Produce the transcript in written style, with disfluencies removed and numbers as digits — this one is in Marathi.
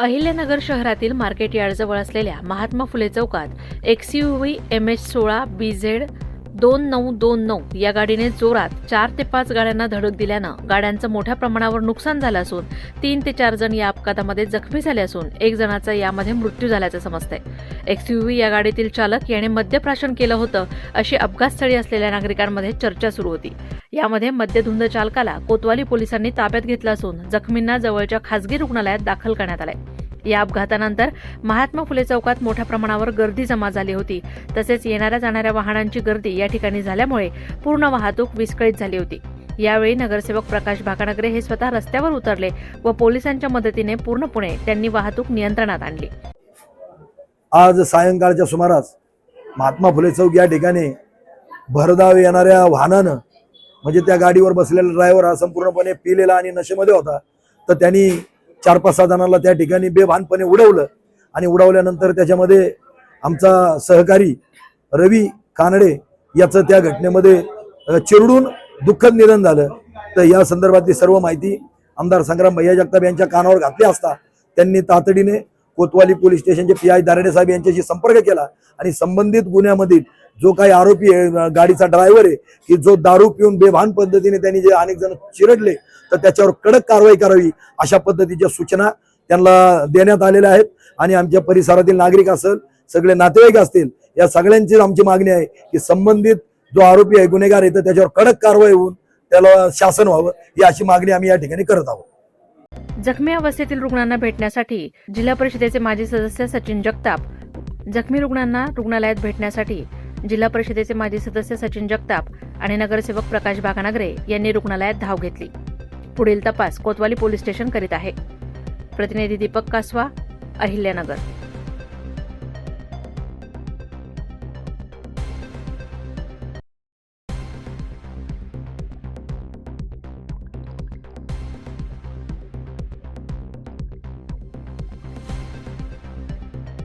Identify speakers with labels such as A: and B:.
A: अहिल्यानगर शहरातील मार्केट यार्डजवळ असलेल्या महात्मा फुले चौकात XUV MH16 BZ 2929 या गाडीने जोरात 4 ते 5 गाड्यांना धडक दिल्यानं गाड्यांचं मोठ्या प्रमाणावर नुकसान झालं असून 3 ते 4 जण या अपघातामध्ये जखमी झाले असून एक जणाचा यामध्ये मृत्यू झाल्याचं समजतंय। XUV या गाडीतील चालक याने मद्यप्राशन केलं होतं अशी अपघातस्थळी असलेल्या नागरिकांमध्ये चर्चा सुरू होती। यामध्ये मद्यधुंद चालकाला कोतवाली पोलिसांनी ताब्यात घेतलं असून जखमींना जवळच्या खासगी रुग्णालयात दाखल करण्यात आलंय। या अपघातानंतर महात्मा फुले चौकात मोठ्या प्रमाणावर गर्दी जमा झाली होती। तसेच येणाऱ्या जाणाऱ्या वाहनांची गर्दी या ठिकाणी झाल्यामुळे पूर्ण वाहतूक विस्कळीत झाली होती। यावेळी नगरसेवक प्रकाश भाकानगरे हे स्वतः रस्त्यावर उतरले व पोलिसांच्या मदतीने पूर्णपणे त्यांनी वाहतूक नियंत्रणात आणली।
B: आज सायंकाळच्या सुमारास महात्मा फुले चौक या ठिकाणी भरधाव येणाऱ्या वाहनानं म्हणजे त्या गाडीवर बसलेला ड्रायव्हर हा संपूर्णपणे पिलेला आणि नशेमध्ये होता, तर त्यांनी 4-5 जणांना त्या ठिकाणी बेभानपणे उडवलं आणि उडवल्यानंतर त्याच्यामध्ये आमचा सहकारी रवी कानडे याचं त्या घटनेमध्ये चिरडून दुःखद निधन झालं। तर या संदर्भातली सर्व माहिती आमदार संग्राम भैया जगताप यांच्या कानावर घातली असता त्यांनी तातडीने कोतवाली पोलीस स्टेशनचे PI दारडे साहेब यांच्याशी संपर्क केला आणि संबंधित गुन्ह्यामधील जो काही आरोपी आहे गाडीचा ड्रायव्हर आहे की जो दारू पिऊन बेभान पद्धतीने त्यांनी जे अनेक जण चिरडले तर त्याच्यावर कडक कारवाई करावी अशा पद्धतीच्या सूचना त्यांना देण्यात आलेल्या आहेत। आणि आमच्या परिसरातील नागरिक असेल सगळे नातेवाईक असतील या सगळ्यांची आमची मागणी आहे की संबंधित जो आरोपी आहे गुन्हेगार आहे तर त्याच्यावर कडक कारवाई होऊन त्याला शासन व्हावं ही अशी मागणी आम्ही या ठिकाणी करत आहोत।
A: जखमी अवस्थेतील रुग्णांना भेटण्यासाठी जिल्हा परिषदेचे माजी सदस्य सचिन जगताप, जखमी रुग्णांना रुग्णालयात भेटण्यासाठी जिल्हा परिषदेचे माजी सदस्य सचिन जगताप आणि नगरसेवक प्रकाश भाकानगरे यांनी रुग्णालयात धाव घेतली। पुढील तपास कोतवाली पोलीस स्टेशन करीत आहे। प्रतिनिधी दीपक कासवा, अहिल्यानगर।